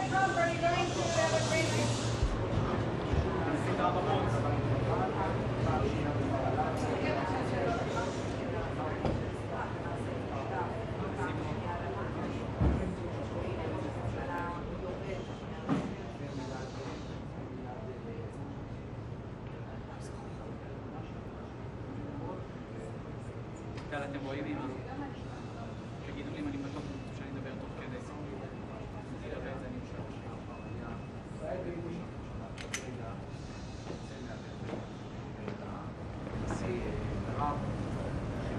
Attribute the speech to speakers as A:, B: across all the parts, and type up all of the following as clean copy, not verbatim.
A: Trump, are you going to celebrate?
B: יאללה, אתם רואים אמא? תגידו לי אם אני בטוח שאני אדבר תוך כדי. אני אדבר את זה, אני משהו.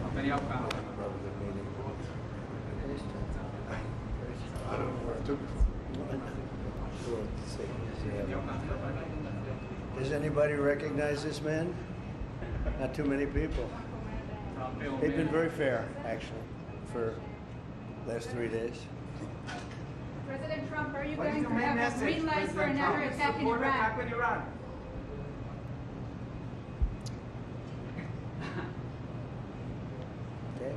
B: נתניהו כאן.
C: Does anybody recognize this man? Not too many people. They've been very fair, actually, for the last 3 days.
A: President Trump, are you going to have a green light for another attack in Iran?
C: Okay?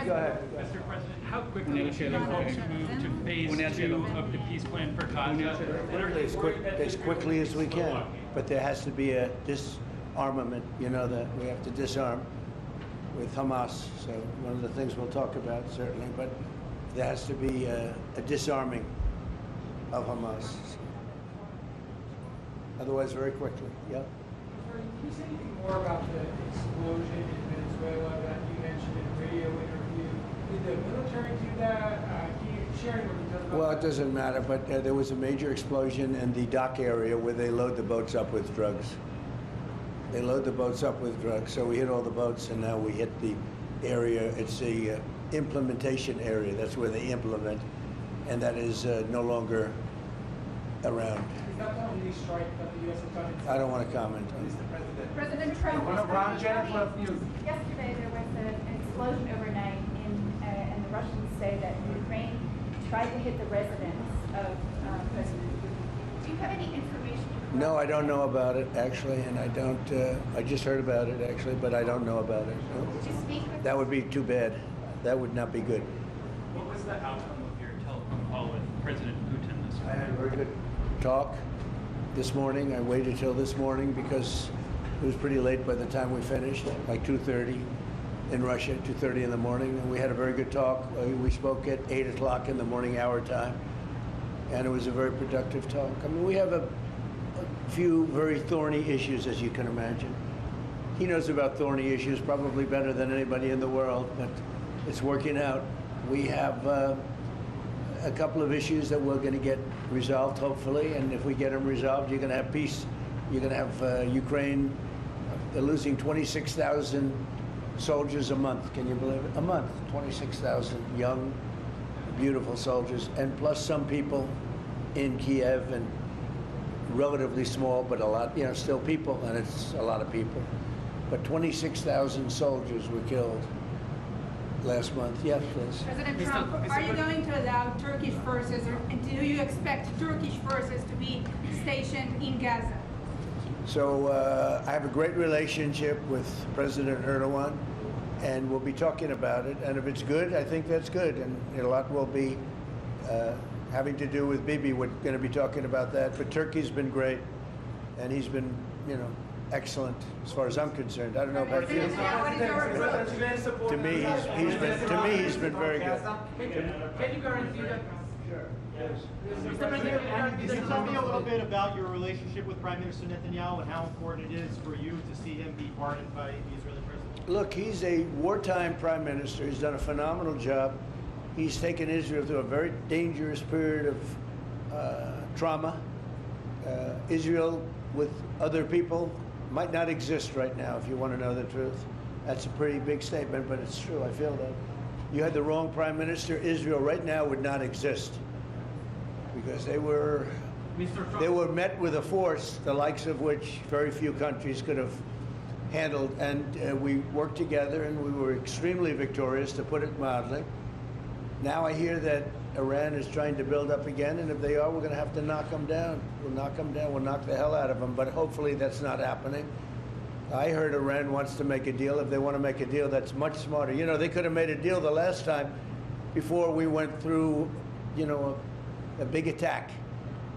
A: Go
C: ahead.
D: Mr. President, how quickly should the folks move to phase 2 of the peace plan for Gaza?
C: As quickly as we can, but there has to be a disarmament. You know that we have to disarm with Hamas. So one of the things we'll talk about certainly, but there has to be a disarming of Hamas. Otherwise, very quickly. Yeah.
E: Can you say anything more about the explosion in Venezuela that you mentioned in a radio interview? Did the military do that? Can you share any more details about
C: Well,
E: that?
C: it doesn't matter, but there was a major explosion in the dock area where they load the boats up with drugs. They load the boats up with drugs, so we hit all the boats, and now we hit the area. It's the implementation area. That's where they implement, and that is no longer around.
E: Is that the only strike that the U.S. has done?
C: I don't want to comment on it.
A: President Trump,
E: News.
A: yesterday there was an explosion overnight and the Russians say that Ukraine tried to hit the residence of President Putin. Do you have any information?
C: No, I don't know about it, actually, and I don't, I just heard about it, actually, but I don't know about it. No.
A: Did you speak with
C: That would be too bad. That would not be good.
D: What was the outcome of your telephone call with President Putin this
C: I had a
D: morning?
C: very good talk this morning. I waited till this morning because it was pretty late by the time we finished, like 2:30 in Russia, 2:30 in the morning, and we had a very good talk. We spoke at 8 o'clock in the morning hour time, and it was a very productive talk. I mean, we have a few very thorny issues, as you can imagine. He knows about thorny issues probably better than anybody in the world, but it's working out. We have a couple of issues that we're going to get resolved, hopefully, and if we get them resolved, you're going to have peace. You're going to have Ukraine, they're losing 26,000 soldiers a month. Can you believe it? A month, 26,000 young, beautiful soldiers, and plus some people in Kiev, and relatively small, but a lot, you know, still people, and it's a lot of people. But 26,000 soldiers were killed last month. Yes, please.
A: President Trump, are you going to allow Turkish forces, or do you expect Turkish forces to be stationed in Gaza?
C: So I have a great relationship with President Erdogan, and we'll be talking about it. And if it's good, I think that's good. And a lot will be having to do with Bibi. We're going to be talking about that. But Turkey's been great, and he's been, you know, excellent as far as I'm concerned. I don't know about you. To me, he's been very good.
E: Can you guarantee that?
C: Sure. Yes.
E: Mr. President,
F: Can you tell me a little bit about your relationship with Prime Minister Netanyahu and how important it is for you to see him be pardoned by the Israeli president?
C: Look, he's a wartime prime minister. He's done a phenomenal job. He's taken Israel through a very dangerous period of trauma. Israel, with other people, might not exist right now, if you want to know the truth. That's a pretty big statement, but it's true. I feel that. You had the wrong prime minister. Israel right now would not exist because they were met with a force the likes of which very few countries could have handled, and we worked together, and we were extremely victorious, to put it mildly. Now I hear that Iran is trying to build up again, and if they are, we're going to have to knock them down. We'll knock them down. We'll knock the hell out of them, but hopefully that's not happening. I heard Iran wants to make a deal. If they want to make a deal, that's much smarter. You know, they could have made a deal the last time before we went through, you know, a big attack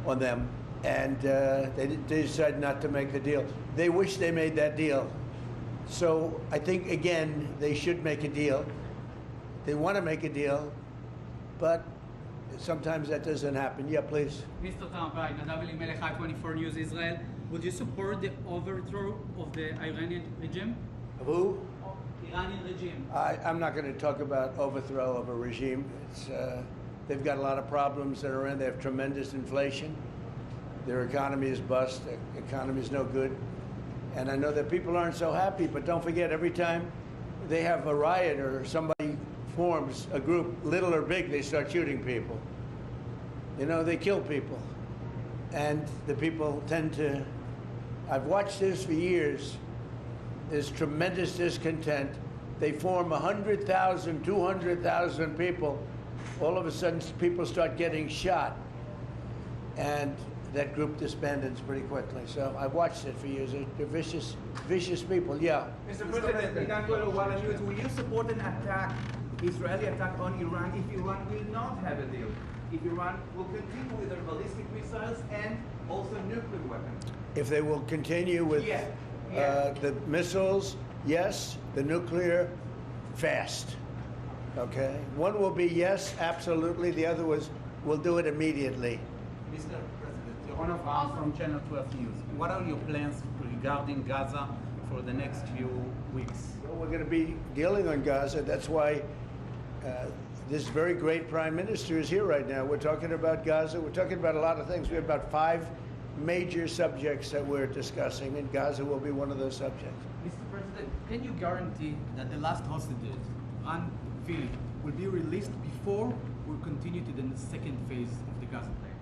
C: on them, and they decided not to make the deal. They wish they made that deal. So I think, again, they should make a deal. They want to make a deal, but sometimes that doesn't happen. Yeah, please.
B: Mr. Trump, hi, Nadav Elimelech, 24 News Israel. Would you support the overthrow of the Iranian regime?
C: Who?
B: Iranian regime.
C: I'm not going to talk about overthrow of a regime. They've got a lot of problems that are in. They have tremendous inflation. Their economy is bust. Their economy is no good. And I know that people aren't so happy, but don't forget, every time they have a riot or somebody forms a group, little or big, they start shooting people. You know, they kill people. And the people tend to, I've watched this for years. There's tremendous discontent. They form 100,000, 200,000 people. All of a sudden, people start getting shot. And that group disbands pretty quickly. So I've watched it for years. They're vicious, vicious people. Yeah.
G: Mr. President, in Angola, WACH News, will you support an attack, Israeli attack on Iran, if Iran will not have a deal? If Iran will continue with their ballistic missiles and also nuclear weapons?
C: If they will continue with the missiles, yes. The nuclear, fast. Okay? One will be yes, absolutely. The other was, we'll do it immediately.
G: Mr. President, Yaron Avraham from Channel 12 News. What are your plans regarding Gaza for the next few weeks?
C: Well, we're going to be dealing on Gaza. That's why this very great Prime Minister is here right now. We're talking about Gaza. We're talking about a lot of things. We have about 5 major subjects that we're discussing, and Gaza will be one of those subjects.
G: Mr. President, can you guarantee that the last hostages, Ran Philip, will be released before we'll continue to the second phase of the Gaza plan?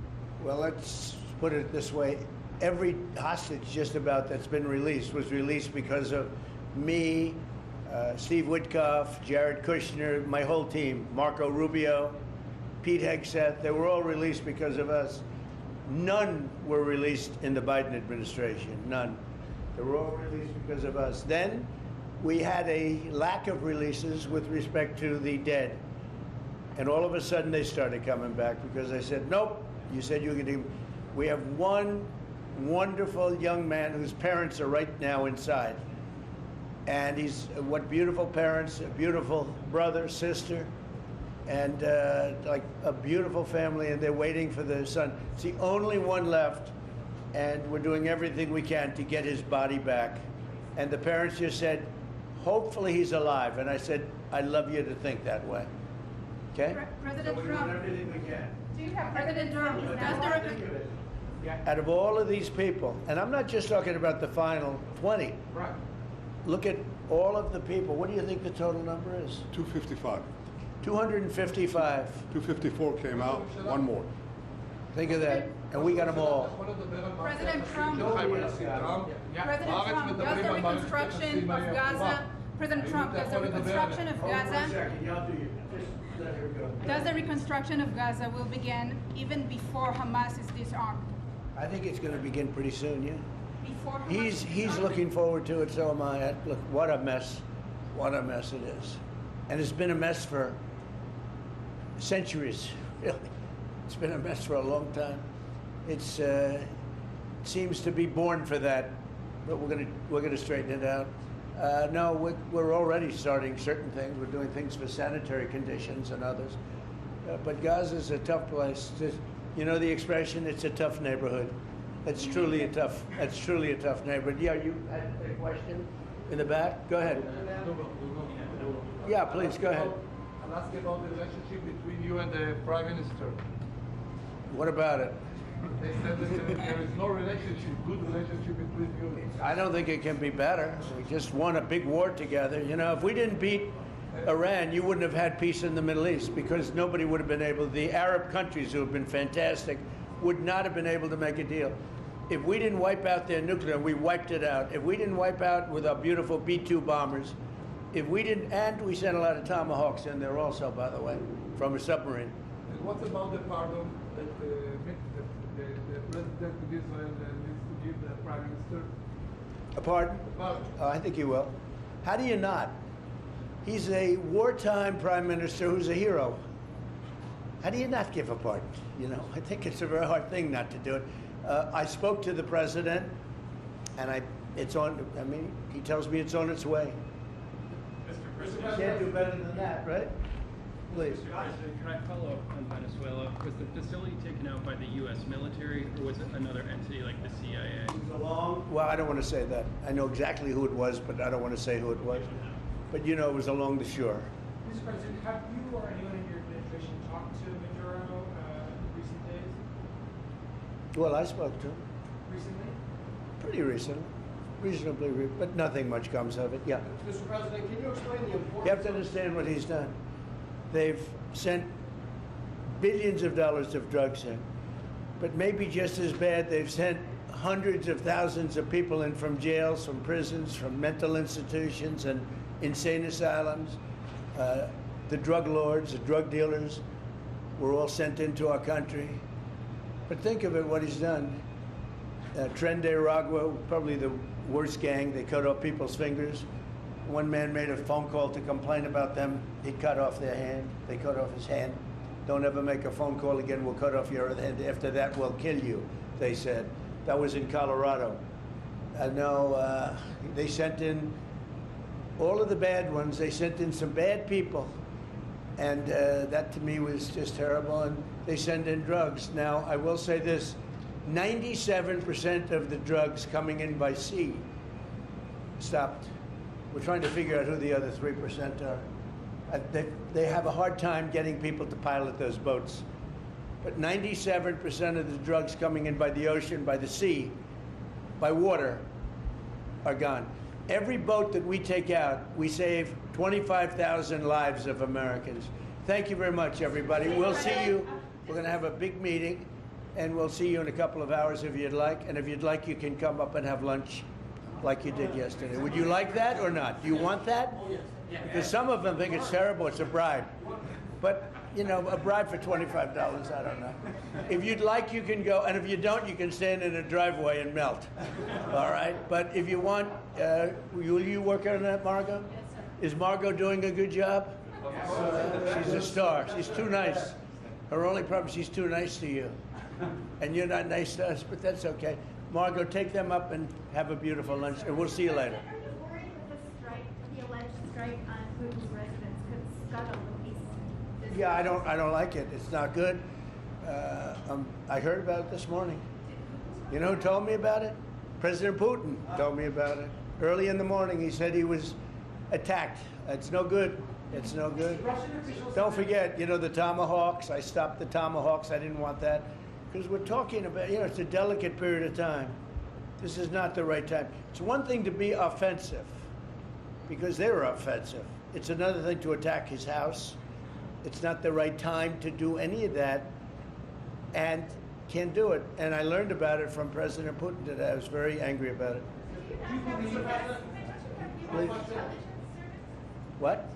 C: Well, let's put it this way. Every hostage just about that's been released was released because of me, Steve Witkoff, Jared Kushner, my whole team, Marco Rubio, Pete Hegseth. They were all released because of us. None were released in the Biden administration, none. They were all released because of us. Then we had a lack of releases with respect to the dead. And all of a sudden they started coming back because I said, nope, you said you were going to. We have one wonderful young man whose parents are right now inside. And he's, what beautiful parents, a beautiful brother, sister, and like a beautiful family, and they're waiting for the son. It's the only one left, and we're doing everything we can to get his body back. And the parents just said, hopefully he's alive. And I said, I'd love you to think that way. Okay?
A: President
C: So we're
A: Trump,
C: doing everything we can.
A: do you have President Trump?
C: Out of all of these people, and I'm not just talking about the final 20.
G: Right.
C: Look at all of the people. What do you think the total number is?
H: 255.
C: 255.
H: 254 came out, one more.
C: Think of that. And we got them all.
A: President Trump, does the reconstruction of Gaza, President Trump, does the reconstruction of Gaza, does the reconstruction of Gaza will begin even before Hamas is disarmed?
C: I think it's going to begin pretty soon, yeah.
A: Before Hamas is
C: He's
A: disarmed?
C: looking forward to it, so am I. Look, what a mess. What a mess it is. And it's been a mess for centuries, really. It's been a mess for a long time. It's seems to be born for that, but we're gonna straighten it out. No, we're already starting certain things. We're doing things for sanitary conditions and others. But Gaza's a tough place. You know the expression, it's a tough neighborhood. That's truly a tough neighborhood. Yeah, you had a question in the back? Go ahead. Yeah, please, go ahead.
I: I'll ask about the relationship between you and the Prime Minister.
C: What about it?
I: They said that there is no good relationship between you.
C: I don't think it can be better. We just won a big war together. You know, if we didn't beat Iran, you wouldn't have had peace in the Middle East because nobody would have been able, the Arab countries who have been fantastic would not have been able to make a deal. If we didn't wipe out their nuclear, we wiped it out. If we didn't wipe out with our beautiful B-2 bombers If we didn't, and we sent a lot of Tomahawks in there also, by the way, from a submarine.
I: And what about the pardon that the President of Israel needs to give the Prime Minister?
C: A pardon?
I: Pardon.
C: Oh, I think he will. How do you not? He's a wartime prime minister who's a hero. How do you not give a pardon? You know, I think it's a very hard thing not to do it. I spoke to the president, and it's on. I mean, he tells me it's on its way.
D: Mr.
C: You can't do better than that, right? Please.
D: Mr. President, can I follow up on Venezuela? Was the facility taken out by the U.S. military, or was it another entity like the CIA?
C: Well, I don't want to say that. I know exactly who it was, but I don't want to say who it was. But you know, it was along the shore.
E: Mr. President, have you or anyone in your administration talked to Maduro in recent days?
C: Well, I spoke to him
E: Recently?
C: pretty recently, but nothing much comes of it. Yeah.
J: Mr. President, can you explain the importance?
C: You have to understand what he's done. They've sent billions of dollars of drugs in, but maybe just as bad, they've sent hundreds of thousands of people in from jails, from prisons, from mental institutions and insane asylums. The drug lords, the drug dealers were all sent into our country. But think of it, what he's done. Tren de Aragua, probably the worst gang. They cut off people's fingers. One man made a phone call to complain about them. He cut off their hand. They cut off his hand. Don't ever make a phone call again. We'll cut off your other hand. After that, we'll kill you, they said. That was in Colorado. No, they sent in all of the bad ones. They sent in some bad people. And that to me was just terrible. And they send in drugs. Now, I will say this, 97% of the drugs coming in by sea stopped. We're trying to figure out who the other 3% are. They have a hard time getting people to pilot those boats. But 97% of the drugs coming in by the ocean, by the sea, by water, are gone. Every boat that we take out, we save 25,000 lives of Americans. Thank you very much, everybody. We'll see you. We're going to have a big meeting, and we'll see you in a couple of hours if you'd like. And if you'd like, you can come up and have lunch like you did yesterday. Would you like that or not? Do you want that? Because some of them think it's terrible. It's a bribe. But, you know, a bribe for $25, I don't know. If you'd like, you can go. And if you don't, you can stand in a driveway and melt. All right? But if you want, will you work on that, Margot?
A: Yes, sir.
C: Is Margot doing a good job? She's a star. She's too nice. Her only problem, she's too nice to you. And you're not nice to us, but that's okay. Margot, take them up and have a beautiful lunch, and we'll see you later.
A: Are you worried that the strike, the alleged strike on Putin's residence could scuttle the peace?
C: Yeah, I don't like it. It's not good. I heard about it this morning. You know who told me about it? President Putin told me about it. Early in the morning, he said he was attacked. It's no good. It's no good. Don't forget, you know, the Tomahawks. I stopped the Tomahawks. I didn't want that. Because we're talking about, you know, it's a delicate period of time. This is not the right time. It's one thing to be offensive, because they were offensive. It's another thing to attack his house. It's not the right time to do any of that, and can't do it. And I learned about it from President Putin today. I was very angry about it. Please. What?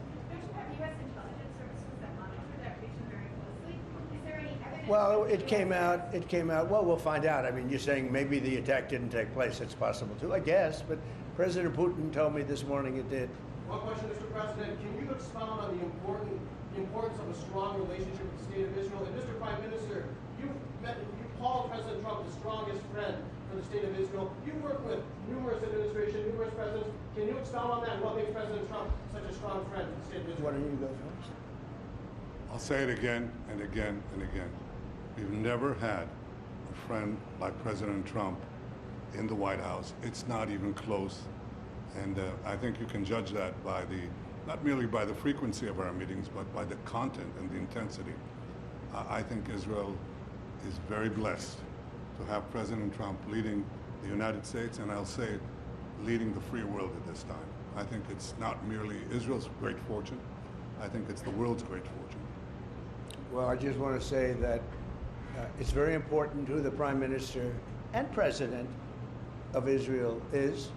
C: Well, it came out. Well, we'll find out. I mean, you're saying maybe the attack didn't take place. It's possible too, I guess. But President Putin told me this morning it did.
J: One question, Mr. President. Can you expound on the importance of a strong relationship with the state of Israel? And Mr. Prime Minister, you called President Trump the strongest friend for the state of Israel. You worked with numerous administrations, numerous presidents. Can you expound on that and what makes President Trump such a strong friend for the state of Israel?
C: Why don't you go first?
H: I'll say it again and again and again. We've never had a friend like President Trump in the White House. It's not even close. And I think you can judge that by not merely by the frequency of our meetings, but by the content and the intensity. I think Israel is very blessed to have President Trump leading the United States, and I'll say leading the free world at this time. I think it's not merely Israel's great fortune. I think it's the world's great fortune.
C: Well, I just want to say that it's very important who the Prime Minister and President of Israel is.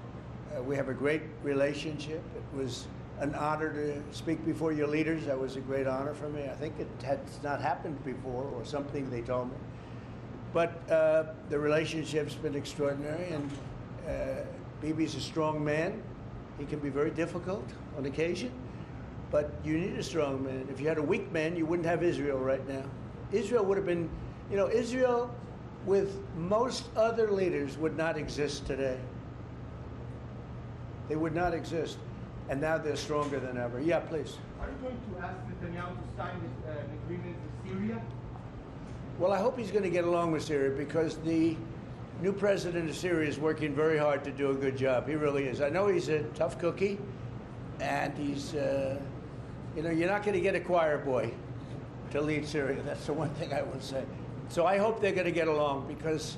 C: We have a great relationship. It was an honor to speak before your leaders. That was a great honor for me. I think it had not happened before, or something they told me. But the relationship's been extraordinary, and Bibi's a strong man. He can be very difficult on occasion, but you need a strong man. If you had a weak man, you wouldn't have Israel right now. Israel would have been, you know, Israel with most other leaders would not exist today. They would not exist. And now they're stronger than ever. Yeah, please.
K: Are you going to ask Netanyahu to sign this an agreement with Syria?
C: Well, I hope he's going to get along with Syria, because the new president of Syria is working very hard to do a good job. He really is. I know he's a tough cookie, and he's, you know, you're not going to get a choir boy to lead Syria. That's the one thing I will say. So I hope they're going to get along, because,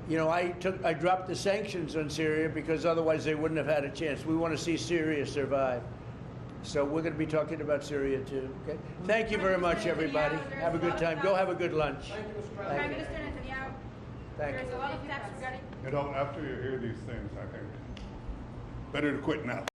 C: you know, I dropped the sanctions on Syria because otherwise they wouldn't have had a chance. We want to see Syria survive. So we're going to be talking about Syria too. Okay. Thank you very much, everybody. Have a good time. Go have a good lunch.
J: Thank you, Mr.
A: Prime
J: President.
A: Minister Netanyahu,
C: Thank
A: there's
C: you.
A: a lot of facts regarding
H: You know, after you hear these things, I think better to quit now.